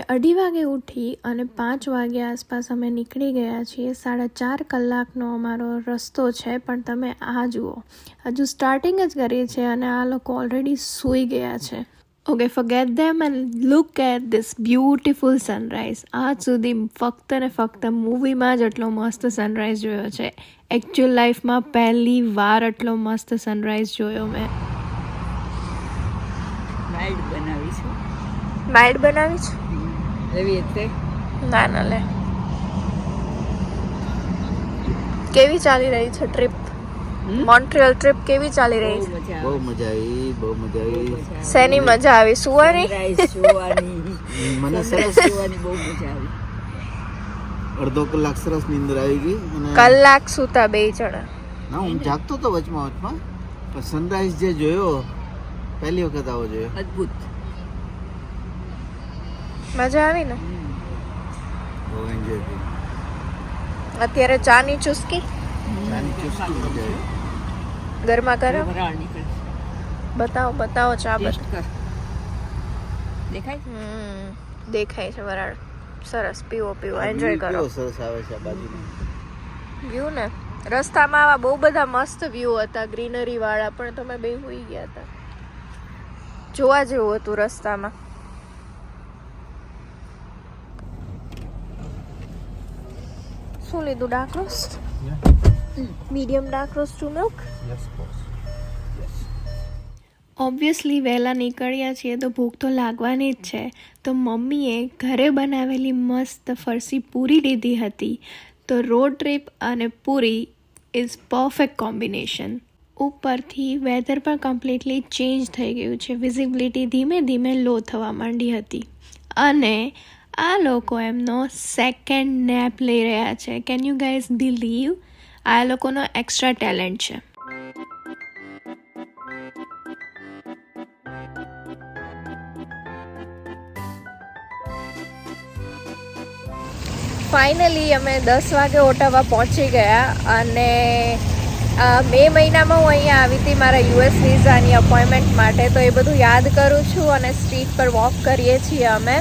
2:30 વાગે ઉઠી અને 5 વાગ્યા આસપાસ અમે નીકળી ગયા છીએ. 4.5 કલાકનો અમારો રસ્તો છે, પણ તમે આ જુઓ, હજુ સ્ટાર્ટિંગ જ કરીએ છીએ અને આ લોકો ઓલરેડી સૂઈ ગયા છે. Okay, forget them and look at this beautiful sunrise. આજ સુધી ફક્ત ને ફક્ત મૂવીમાં જ એટલો મસ્ત સનરાઈઝ જોયો છે. એકચ્યુઅલ લાઈફમાં પહેલી વાર એટલો મસ્ત સનરાઈઝ જોયો મેં. માઇલ્ડ બનાવી છે એવી રીતે. ના લે, કેવી ચાલી રહી છે ટ્રીપ? મોન્ટ્રીયલ ટ્રીપ કેવી ચાલી રહી છે? બહુ મજા આવી. શેની મજા આવી? સુવાની? મને સરસ સુવાની બહુ મજા આવી. અડધો કલાક સરસ નીંદર આવી ગઈ અને કલાક સૂતા બે જણા. ના, હું જાગતો તો વચમાં પણ સનરાઈઝ જે જોયો પહેલી વખત આવો જોયો, અદ્ભુત. મજા આવી ને? બહુ એન્જોય કરી. અત્યારે ચાની ચુસ્કી મજા આવી. ગરમા ગરમ બતાવો ચા દેખાય છે વરાળ. સરસ, પીવો એન્જોય કરો. સરસ આવે છે આ બાજુમાં વ્યૂ ને. રસ્તામાં આવા બહુ બધા મસ્ત વ્યૂ હતા, ગ્રીનરી વાળા, પણ તમે બે હોઈ ગયા હતા. જોવા જેવું હતું રસ્તામાં. શું લીધું? Dark roast? Medium dark roast two milk. Obviously વહેલા નીકળ્યા છીએ તો ભૂખ તો લાગવાની જ છે. તો મમ્મીએ ઘરે બનાવેલી મસ્ત ફરસી પૂરી લીધી હતી. તો રોડ ટ્રીપ અને પૂરી ઇઝ પરફેક્ટ કોમ્બિનેશન. ઉપરથી વેધર પણ કમ્પ્લીટલી ચેન્જ થઈ ગયું છે. વિઝિબિલિટી ધીમે ધીમે લો થવા માંડી હતી અને આ લોકો એમનો સેકન્ડ નેપ લઈ રહ્યા છે. Can you guys believe? આ લોકોનો એક્સ્ટ્રા ટેલેન્ટ છે. ફાઇનલી અમે 10 વાગે ઓટાવા પહોંચી ગયા અને મે મહિનામાં હું અહીંયા આવી હતી મારા યુએસ વિઝાની અપોઇન્ટમેન્ટ માટે. તો એ બધું યાદ કરું છું અને સ્ટ્રીટ પર વોક કરીએ છીએ અમે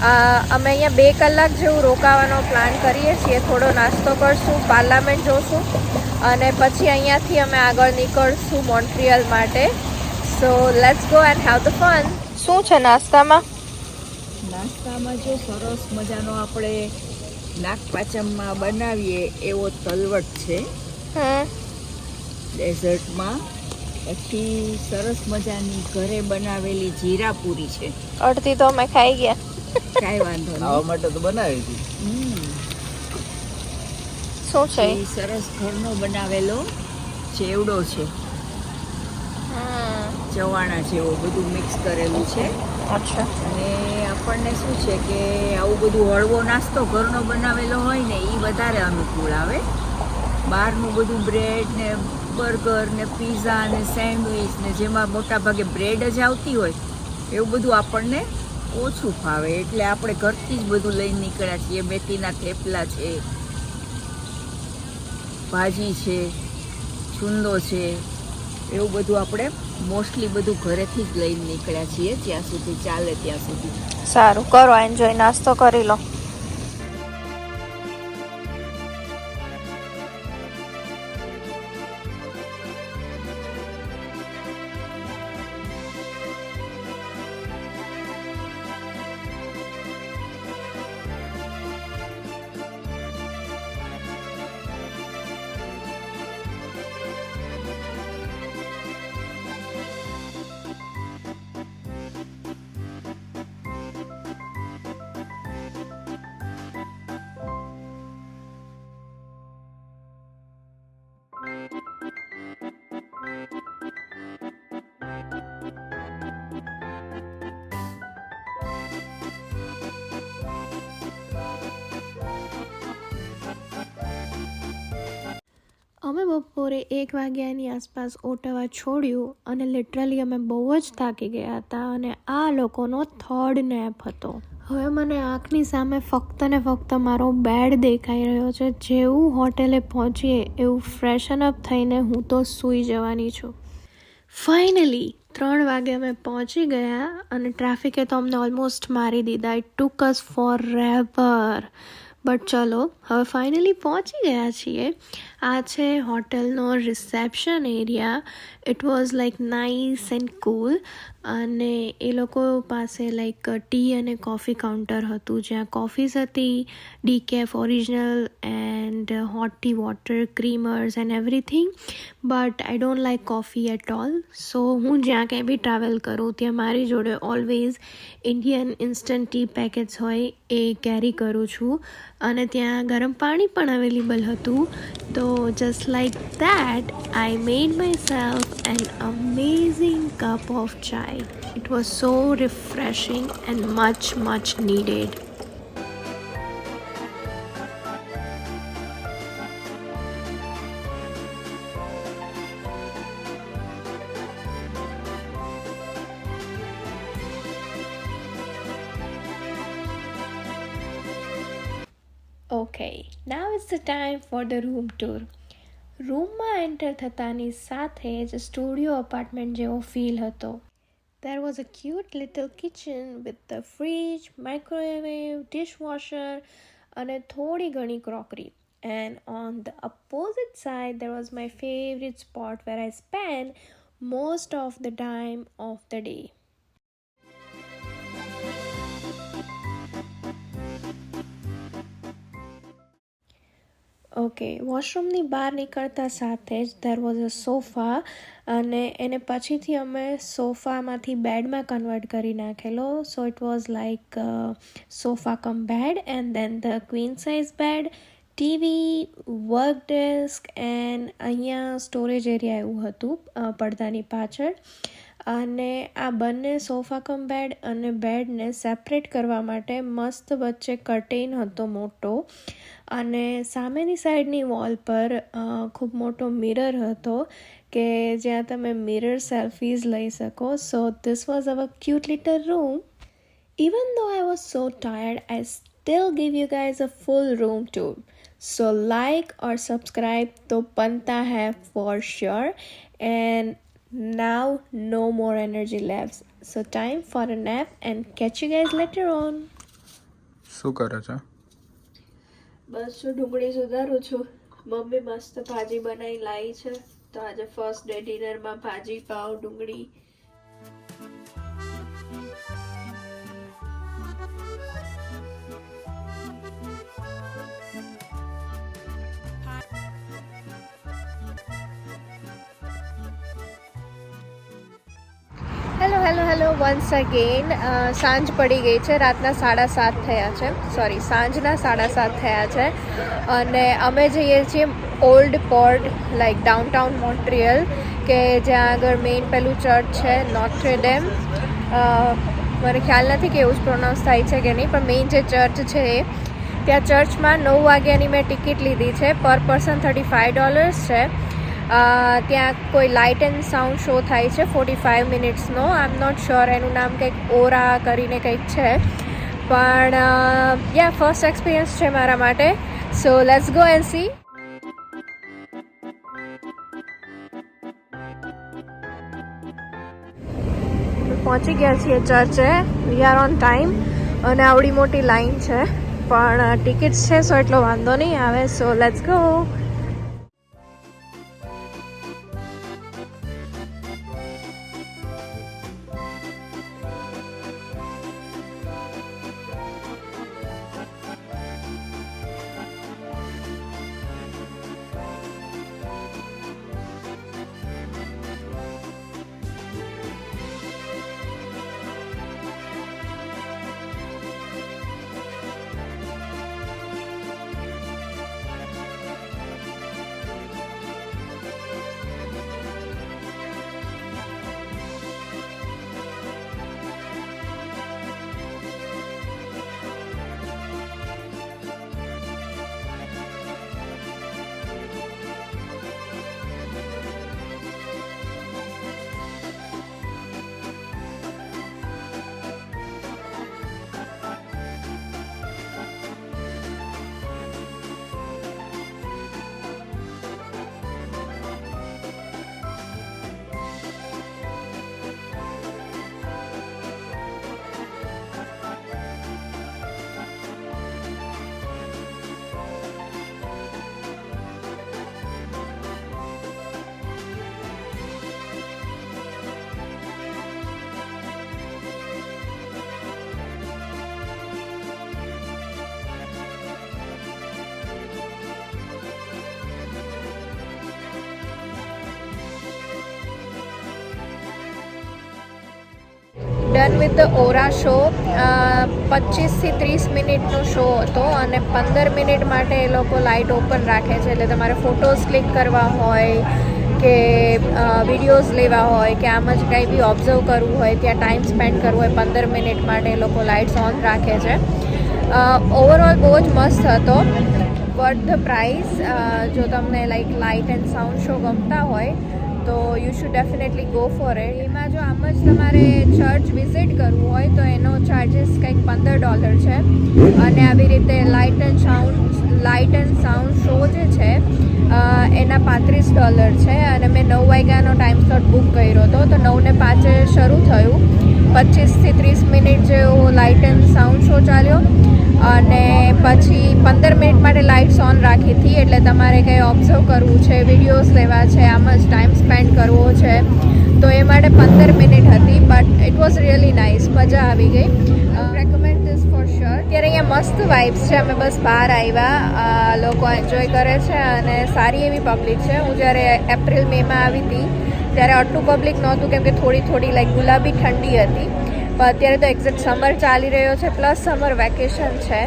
અહીંયા 2 કલાક જેવું રોકાવાનો પ્લાન કરીએ છીએ. થોડો નાસ્તો કરશું, પાર્લામેન્ટ જોશું અને પછી અહીંયાથી અમે આગળ નીકળશું મોન્ટ્રીયલ માટે. સો let's go and have the fun. શું છે નાસ્તામાં? જો સરસ મજાનો આપણે નાગપાંચમમાં બનાવીએ એવો તલવટ છે ડેઝર્ટમાં. પછી સરસ મજાની ઘરે બનાવેલી જીરા પૂરી છે. અડધી તો અમે ખાઈ ગયા. કાંઈ વાંધો નહીં, ખાવા માટે તો બનાવી હતી. શું છે? સરસ ઘરનો બનાવેલો ચેવડો છે, ચવાણા જેવો બધું મિક્સ કરેલું છે. અચ્છા. અને આપણને શું છે કે આવું બધું હળવો નાસ્તો ઘરનો બનાવેલો હોય ને એ વધારે અનુકૂળ આવે. બહારનું બધું બ્રેડ ને બર્ગર ને પીઝા ને સેન્ડવિચ ને જેમાં મોટા ભાગે બ્રેડ જ આવતી હોય એવું બધું આપણને ઓછું ફાવે. એટલે આપણે ઘરથી જ બધું લઈને નીકળ્યા છીએ. મેથીના થેપલા છે, ભાજી છે, છુંદો છે, એવું બધું આપણે મોસ્ટલી બધું ઘરેથી જ લઈને નીકળ્યા છીએ જ્યાં સુધી ચાલે ત્યાં સુધી. સારું, કરો એન્જોય, નાસ્તો કરી લો. અમે બપોરે 1 વાગ્યાની આસપાસ ઓટાવા છોડ્યું અને લિટરલી અમે બહુ જ થાકી ગયા હતા અને આ લોકોનો 3rd નેપ હતો. હવે મને આંખની સામે ફક્ત ને ફક્ત મારો બેડ દેખાઈ રહ્યો છે. જેવું હોટેલે પહોંચીએ એવું ફ્રેશન અપ થઈને હું તો સૂઈ જવાની છું. ફાઇનલી 3 વાગે અમે પહોંચી ગયા અને ટ્રાફિકે તો અમને ઓલમોસ્ટ મારી દીધા. It took us forever. But ચલો હવે ફાઇનલી પહોંચી ગયા છીએ. આ છે હોટલનો reception area. It was like nice and cool અને એ લોકો પાસે લાઈક ટી અને કોફી કાઉન્ટર હતું જ્યાં કોફીઝ હતી, decaf original and hot tea water, creamers and everything. But I don't like coffee at all. So હું જ્યાં કંઈ બી ટ્રાવેલ કરું ત્યાં મારી જોડે always Indian instant T packets હોય એ કેરી કરું છું અને ત્યાં ગરમ પાણી પણ અવેલેબલ હતું. તો just like that I made my self N amazing cup of ચાય. It was so refreshing and much needed. Okay, now it's the time for the room tour. રૂમમાં એન્ટર થતાની સાથે જ સ્ટુડિયો અપાર્ટમેન્ટ જેવો feel હતો. There was a cute little kitchen with the fridge, microwave, dishwasher અને થોડી ઘણી crockery. And on the opposite side there was my favorite spot where I spent most of the time of the day. Okay, વોશરૂમની બહાર નીકળતા સાથે જ there was a sofa અને એને પછીથી અમે સોફામાંથી બેડમાં કન્વર્ટ કરી નાખેલો. So it was like sofa cum bed and then the queen size bed, TV, work desk and અહીંયા સ્ટોરેજ એરિયા એવું હતું પડદાની પાછળ. અને આ બંને સોફા કમ બેડ અને બેડને સેપરેટ કરવા માટે મસ્ત વચ્ચે કર્ટેન હતો મોટો અને સામેની સાઈડની વોલ પર ખૂબ મોટો મિરર હતો કે જ્યાં તમે મિરર સેલ્ફીઝ લઈ શકો. So this was hour cute little room. Even ધો I was so tired I still give you guys a full room tour. So like or subscribe તો બનતા હૈ for sure. And now no more energy left, so time for a nap and catch you guys later on. શું કરે છે? બસ જો ડુંગળી સુધારું છું. Mummy મસ્ત ભાજી બનાવી લાવી છે તો આજે ફર્સ્ટ ડે ડિનરમાં ભાજી, પાવ, ડુંગળી. Hello once again. સાંજ પડી ગઈ છે, રાતના 7:30 થયા છે, સોરી સાંજના 7:30 થયા છે અને અમે જઈએ છીએ old port like downtown Montreal કે જ્યાં આગળ મેઇન પેલું ચર્ચ છે નોટ્રે ડેમ. મને ખ્યાલ નથી કે એવું જ પ્રોનાઉન્સ થાય છે કે નહીં, પણ મેઇન જે ચર્ચ છે એ ત્યાં ચર્ચમાં 9 વાગ્યાની મેં ટિકિટ લીધી છે. પર પર્સન $35 છે. ત્યાં કોઈ લાઇટ એન્ડ સાઉન્ડ શો થાય છે 45 મિનિટ્સનો. આઈ એમ નોટ શ્યોર, એનું નામ કંઈક ઓરા કરીને કંઈક છે, પણ યા ફર્સ્ટ એક્સપિરિયન્સ છે મારા માટે. સો લેટ્સ ગો એન્ડ સી. પહોંચી ગયા છીએ ચર્ચે. વી આર ઓન ટાઈમ અને આવડી મોટી લાઈન છે પણ ટિકિટ્સ છે સો એટલો વાંધો નહીં આવે. So let's go. Done with the aura show. 25થી 30 મિનિટનો શો હતો અને 15 મિનિટ માટે એ લોકો લાઇટ ઓપન રાખે છે. એટલે તમારે ફોટોઝ ક્લિક કરવા હોય કે વિડીયોઝ લેવા હોય કે આમ જ કંઈ બી ઓબ્ઝર્વ કરવું હોય, ત્યાં ટાઈમ સ્પેન્ડ કરવો હોય 15 મિનિટ માટે એ લોકો લાઇટ્સ ઓન રાખે છે. ઓવરઓલ બહુ જ મસ્ત હતો. Worth the price. જો તમને લાઇટ એન્ડ સાઉન્ડ શો ગમતા હોય તો you should definitely go for it. એમાં જો આમ જ તમારે ચર્ચ વિઝિટ કરવું હોય તો એનો ચાર્જિસ કંઈક $15 છે અને આવી રીતે લાઇટ એન્ડ સાઉન્ડ શો જે છે એના $35 છે. અને મેં 9 વાગ્યાનો ટાઈમ સ્લોટ બુક કર્યો હતો તો 9:05 શરૂ થયું. 25થી 30 મિનિટ જેવો લાઇટ એન્ડ સાઉન્ડ શો ચાલ્યો અને પછી 15 મિનિટ માટે લાઇટ્સ ઓન રાખી હતી. એટલે તમારે કંઈ ઓબ્ઝર્વ કરવું છે, વિડીયોઝ લેવા છે, આમ જ ટાઈમ સ્પેન્ડ કરવો છે તો એ માટે 15 મિનિટ હતી. But it was really nice. મજા આવી ગઈ. Recommend this for sure. અત્યારે અહીંયા મસ્ત વાઇબ્સ છે. અમે બસ બહાર આવ્યા. લોકો એન્જોય કરે છે અને સારી એવી પબ્લિક છે. હું જ્યારે એપ્રિલ મેમાં આવી હતી ત્યારે આટલું પબ્લિક નહોતું કેમ કે થોડી ગુલાબી ઠંડી હતી. પણ અત્યારે તો એક્ઝેક્ટ સમર ચાલી રહ્યો છે પ્લસ સમર વેકેશન છે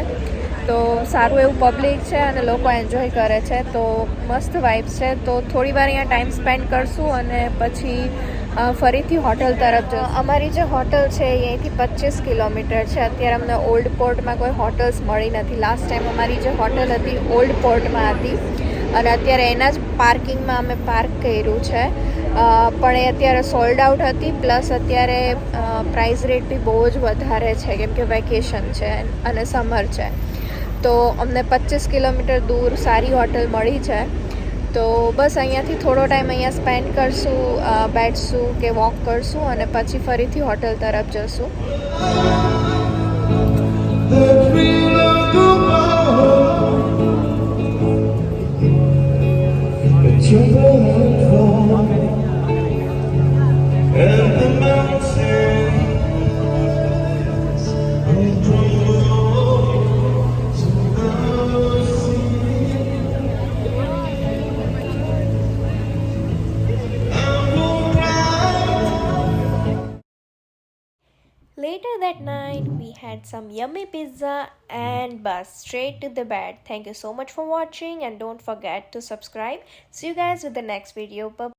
તો સારું એવું પબ્લિક છે અને લોકો એન્જોય કરે છે તો મસ્ત વાઇબ્સ છે. તો થોડી વાર અહીંયા ટાઈમ સ્પેન્ડ કરશું અને પછી ફરીથી હોટલ તરફ જશું. અમારી જે હોટલ છે એ અહીંથી 25 કિલોમીટર છે. અત્યારે અમને ઓલ્ડ પોર્ટમાં કોઈ હોટલ્સ મળી નથી. લાસ્ટ ટાઈમ અમારી જે હોટલ હતી ઓલ્ડ પોર્ટમાં હતી અને અત્યારે એના જ પાર્કિંગમાં અમે પાર્ક કર્યું છે. પણ એ અત્યારે સોલ્ડ આઉટ હતી પ્લસ અત્યારે પ્રાઇસ રેટ બી બહુ જ વધારે છે કેમ કે વેકેશન છે અને સમર છે. તો અમને 25 કિલોમીટર દૂર સારી હોટલ મળી છે. તો બસ અહીંયાથી થોડો ટાઈમ અહીંયા સ્પેન્ડ કરશું, બેઠશું કે વોક કરશું અને પછી ફરીથી હોટલ તરફ જશું. Later that night, we had some yummy pizza and bus straight to the bed. Thank you so much for watching and don't forget to subscribe. See you guys with the next video. Bye.